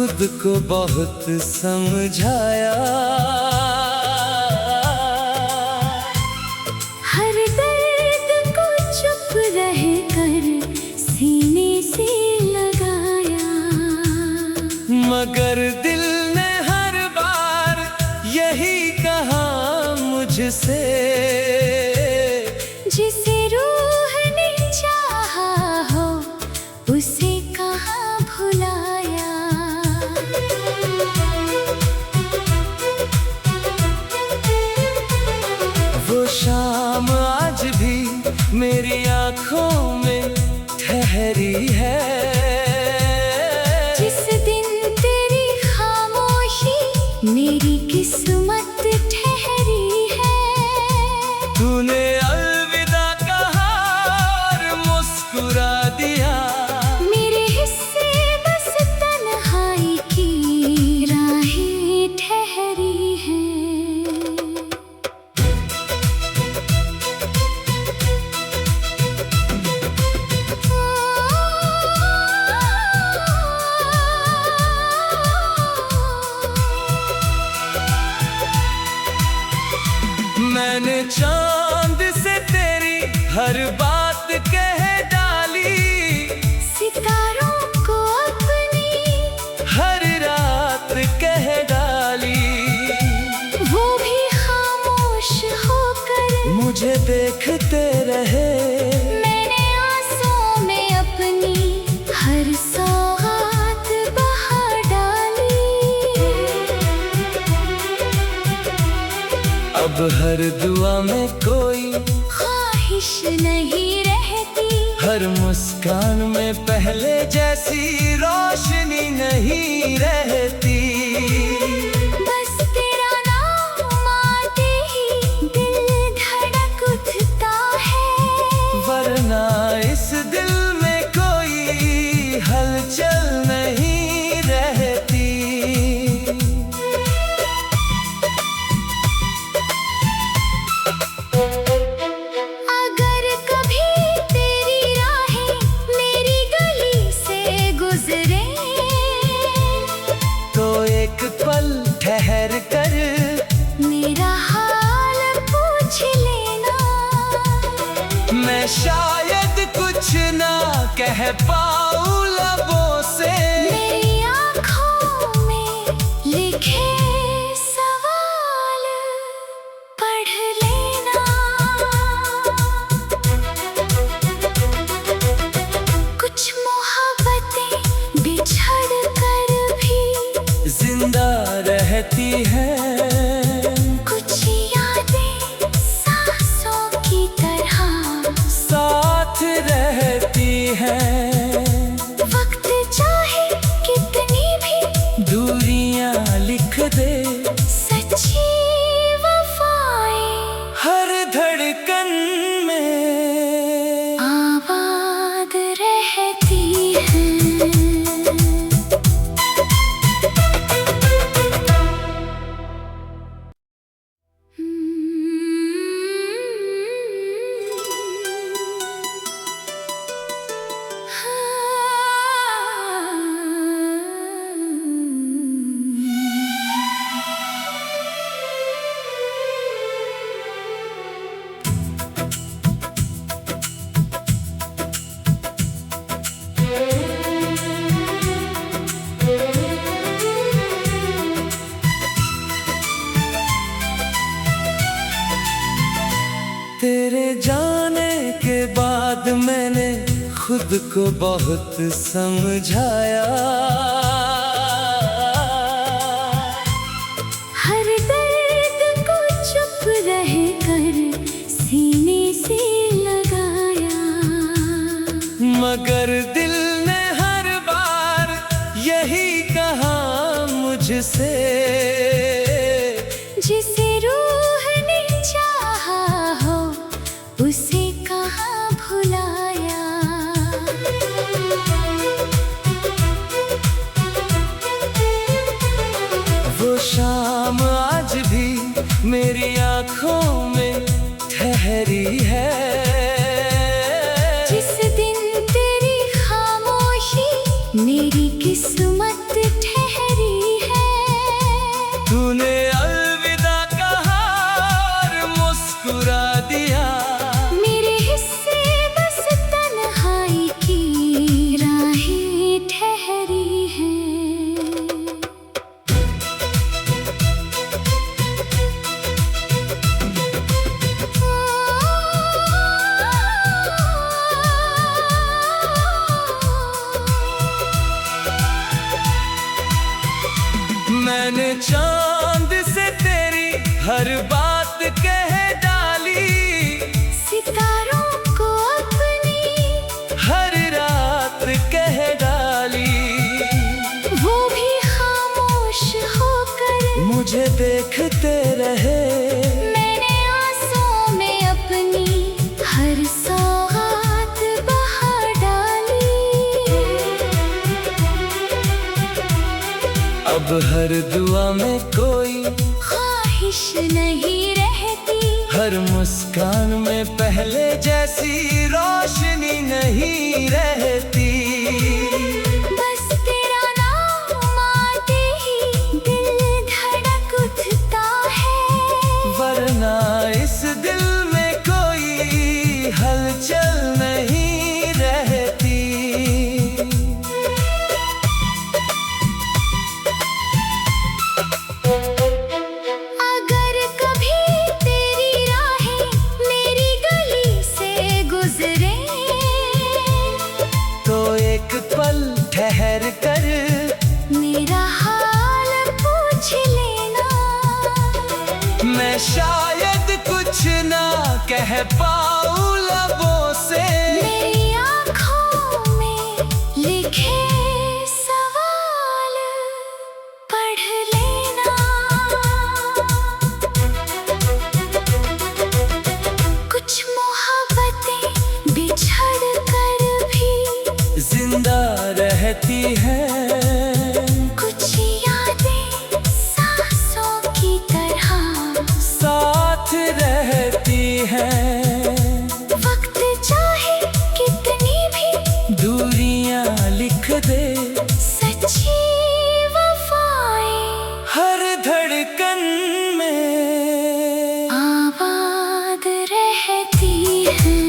खुद को बहुत समझाया। हर दर्द को चुप रह कर सीने से लगाया, मगर दिल ने हर बार यही कहा मुझसे, जिसे रूह ने चाहा हो उसे कहाँ भुलाया। वो शाम आज भी मेरी आँखों में ठहरी है, जिस दिन तेरी खामोशी मेरी किस्मत ठहरी है। तूने अलविदा कहा और मुस्कुरा दिया, मेरे हिस्से बस तन्हाई की राहें ठहरी हैं। मैंने चांद से तेरी हर बात कह डाली, सितारों को अपनी हर रात कह डाली। वो भी खामोश होकर मुझे देखते रहे, मैंने आंसुओं में अपनी हर सौगात बहा डाली। अब हर दुआ में कोई ख्वाहिश नहीं रहती, हर मुस्कान में पहले जैसी रोशनी नहीं रहती। बस तेरा नाम आते ही दिल धड़क उठता है, वरना इस दिल में कोई हलचल नहीं रहती। अगर कभी तेरी राहें मेरी गली से गुजरे, तो एक पल ठहर कर मेरा हाल पूछ लेना। मैं शायद कुछ ना कह पाऊं लबों से, मेरी आँखों में लिखे सवाल पढ़ लेना। कुछ मोहब्बतें बिछड़ कर भी जिंदा रहती है, कुछ यादें सांसों की तरह साथ रहती है। वक्त चाहे कितनी भी दूरियां लिख दे, सच्ची वफाएं हर धड़कन में आबाद रहती हैं। तेरे जाने के बाद मैंने खुद को बहुत समझाया। हर दर्द को चुप रह कर सीने से लगाया, मगर दिल ने हर बार यही कहा मुझसे, जिसे रूह ने चाहा हो उसे कहाँ भुलाया। वो शाम आज भी मेरी आँखों में ठहरी है, जिस दिन तेरी खामोशी मेरी किस्मत ठहरी अब हर दुआ में कोई ख्वाहिश नहीं रहती, हर मुस्कान में पहले जैसी रोशनी नहीं रहती। बस तेरा नाम आते ही दिल धड़क उठता है, वरना इस दिल में कोई हलचल नहीं रहती। अगर कभी तेरी राहें मेरी गली से गुजरे, तो एक पल ठहर कर मेरा हाल पूछ लेना। मैं शायद कुछ ना कह पाऊं लबों से, मेरी आँखों में लिखे सवाल पढ़ लेना। कुछ मोहब्बतें बिछड़ कर भी जिंदा रहती है, कुछ यादें सांसों की तरह साथ रहती है। वक्त चाहे कितनी भी दूरियां लिख दे, सच्ची वफाएं हर धड़कन में आबाद रहती हैं।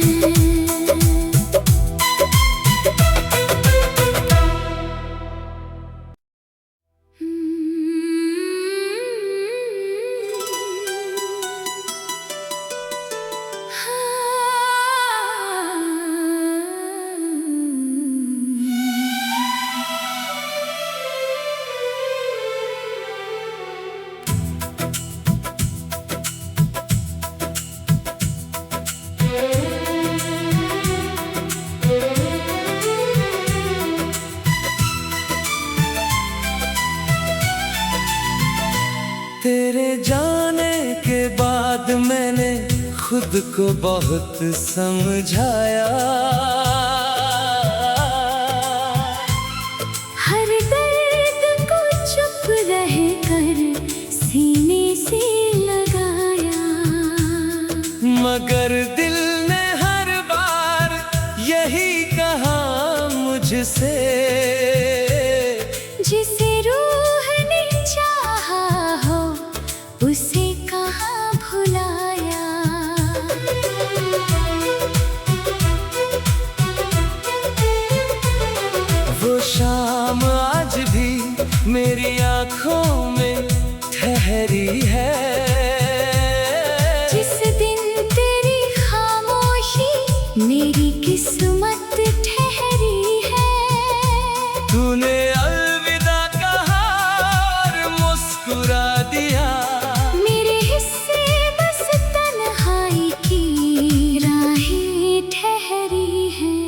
तेरे जाने के बाद मैंने खुद को बहुत समझाया। हर दर्द को चुप रह कर सीने से लगाया, मगर दिल ने हर बार यही कहा मुझसे, जिसे रूह ने चाहा हो उसे कहाँ भुलाया। वो शाम आज भी मेरी आंखों में ठहरी है, जिस दिन तेरी खामोशी मेरी किस्मत ठहरी है। तूने अलविदा कहा और मुस्कुरा दिया, मेरे हिस्से बस तन्हाई की राहें ठहरी हैं।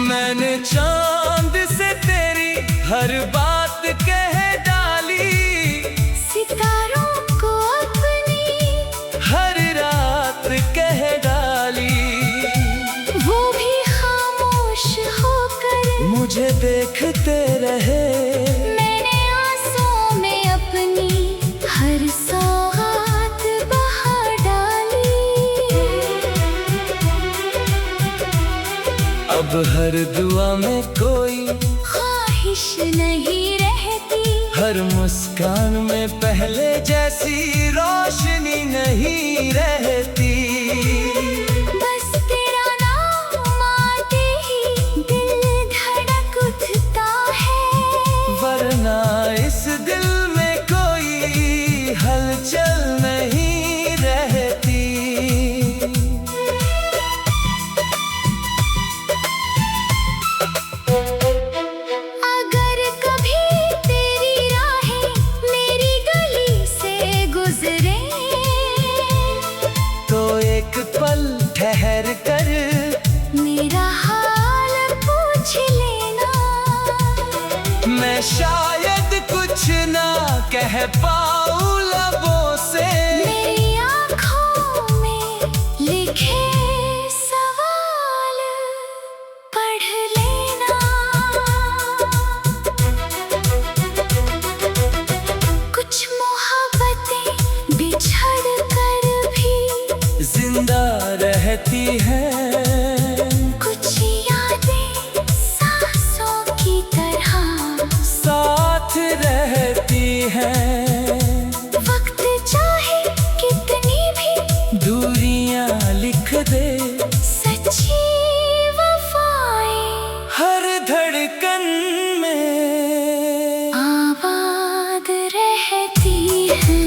मैंने चांद से तेरी हर बात कह डाली, सितारों को अपनी हर रात कह डाली। वो भी खामोश होकर मुझे देखते रहे, मैंने आंसुओं में अपनी हर सौगात बहा डाली। अब हर दुआ में कोई ख्वाहिश नहीं रहती, हर मुस्कान में पहले जैसी रोशनी नहीं रहती। बस तेरा नाम आते ही दिल धड़क उठता है, वरना इस दिल में कोई हलचल नहीं रहती। अगर कभी तेरी राहें मेरी गली से गुजरे, तो एक पल ना कह पाऊं लबों से। मेरी आँखों में लिखे सवाल पढ़ लेना। कुछ मोहब्बतें बिछड़ कर भी जिंदा रहती है, कुछ यादें सांसों की तरह साथ रहती है। वक्त चाहे कितनी भी दूरियां लिख दे, सच्ची वफाएं हर धड़कन में आबाद रहती हैं।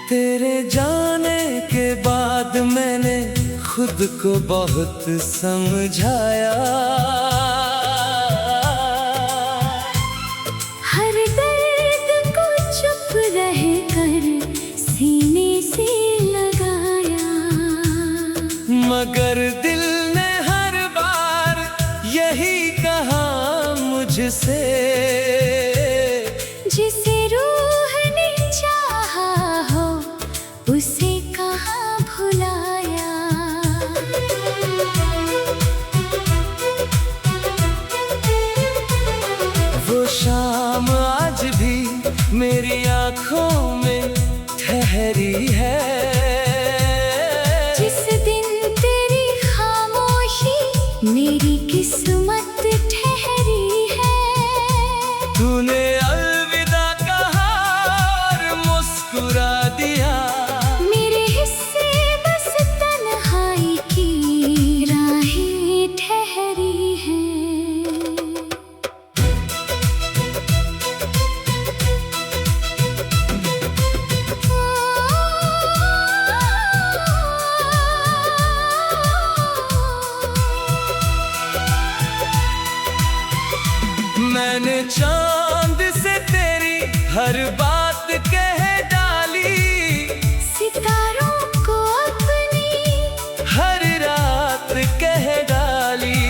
तेरे जाने के बाद मैंने खुद को बहुत समझाया। हर दर्द को चुप रह कर सीने से लगाया, मगर दिल ने हर बार यही कहा मुझसे, जिसे रूह ने चाहा हो उसे कहाँ भुलाया। वो शाम आज भी मेरी आंखों में ठहरी है। जिस दिन तेरी खामोशी मेरी किस्मत ठहरी है। तूने अलविदा कहा और मुस्कुरा दिया, मेरे हिस्से बस तन्हाई की राहें ठहरी हैं। मैंने चांद से तेरी हर बात कह डाली, सितारों को अपनी हर रात कह डाली।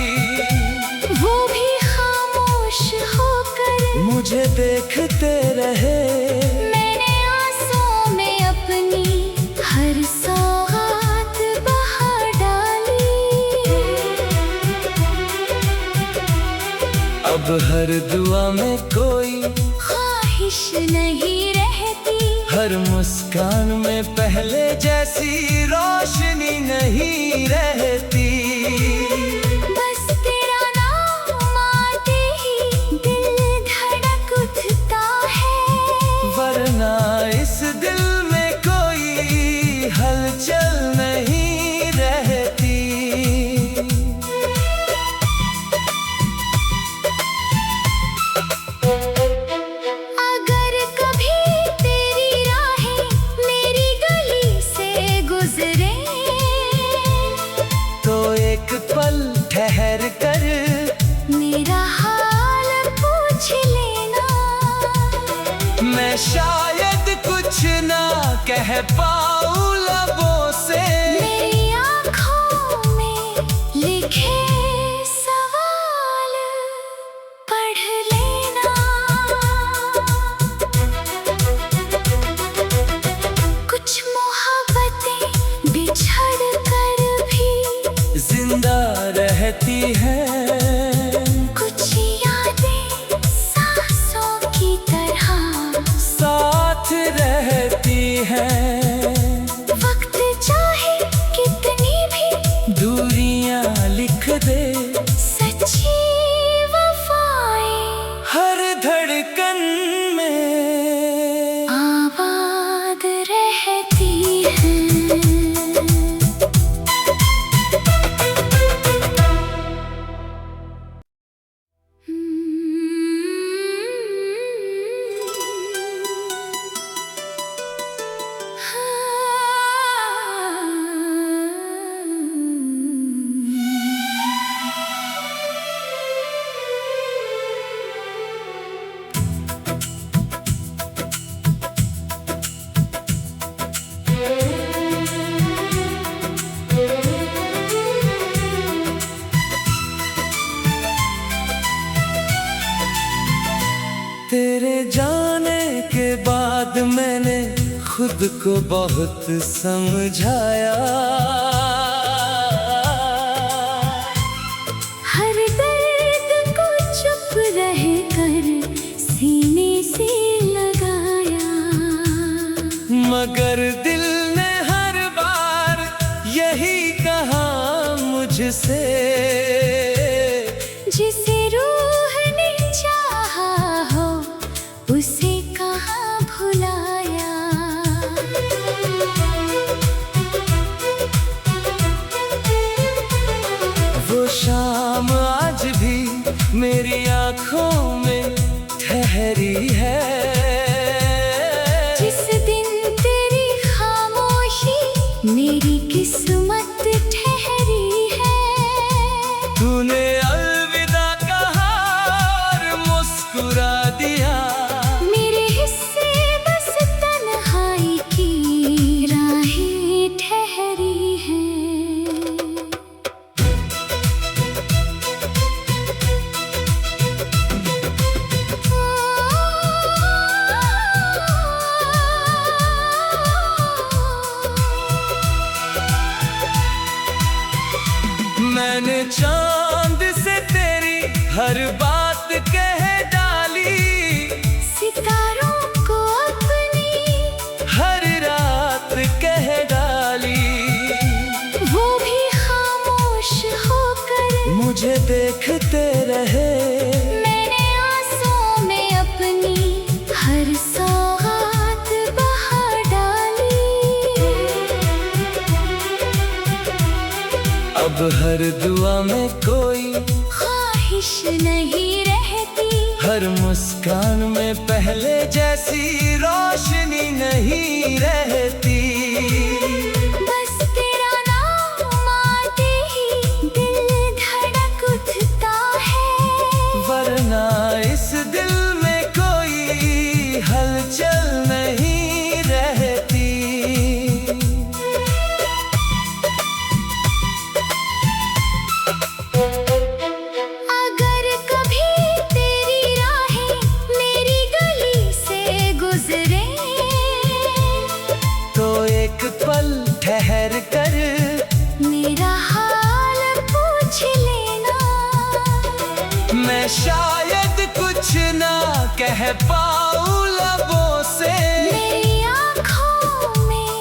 वो भी खामोश होकर मुझे देखते रहे, मैंने आंसुओं में अपनी हर सौगात बहा डाली। अब हर दुआ में कोई ख्वाहिश नहीं रहती, हर मुस्कान में पहले जैसी रोशनी नहीं रहती। बस तेरा नाम आते ही दिल धड़क उठता है, वरना इस दिल में कोई हलचल नहीं रहती। अगर कभी तेरी राहें मेरी गली से गुजरे, तो एक पल ठहर कर मेरा हाल पूछ लेना। मैं शायद कुछ ना कह पाऊं लबों से। मेरी आँखों में लिखे सवाल पढ़ लेना। कुछ मोहब्बतें बिछड़ कर भी जिंदा रहती है, कुछ यादें सांसों की तरह साथ रहती है। तेरे जाने के बाद मैंने खुद को बहुत समझाया। हर दर्द को चुप रह कर सीने से लगाया, मगर दिल ने हर बार यही कहा मुझसे, जिसे रूह ने चाहा हो उसे कहाँ भुलाया। वो शाम आज भी मेरी आँखों में ठहरी है, जिस दिन तेरी खामोशी मेरी किस्मत ठहरी है। तूने अलविदा कहा और मुस्कुरा दिया, मेरे हिस्से बस तन्हाई की राहें ठहरी हैं। मैंने चांद से तेरी हर बात कह डाली, सितारों को अपनी हर रात कह डाली। वो भी खामोश होकर मुझे देखते रहे, मैंने आंसुओं में अपनी हर सौगात बहा डाली। अब हर दुआ में कोई ख्वाहिश नहीं रहती, हर मुस्कान में पहले जैसी रोशनी नहीं रहती। बस तेरा नाम आते ही दिल धड़क उठता है, वरना इस दिल में कोई हलचल नहीं रहती। अगर कभी तेरी राहें मेरी गली से गुजरे, तो एक पल ठहर कर मेरा हाल पूछ लेना। मैं शायद कुछ ना कह पाऊं लबों से, मेरी आँखों में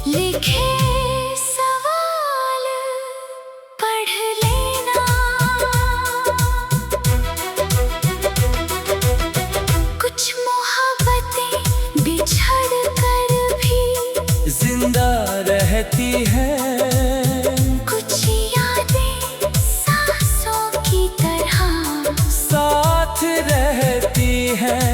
लिखे सवाल पढ़ लेना। कुछ मोहब्बतें बिछड़ कर भी जिंदा रहती है, कुछ यादें सांसों की तरह साथ रहती है।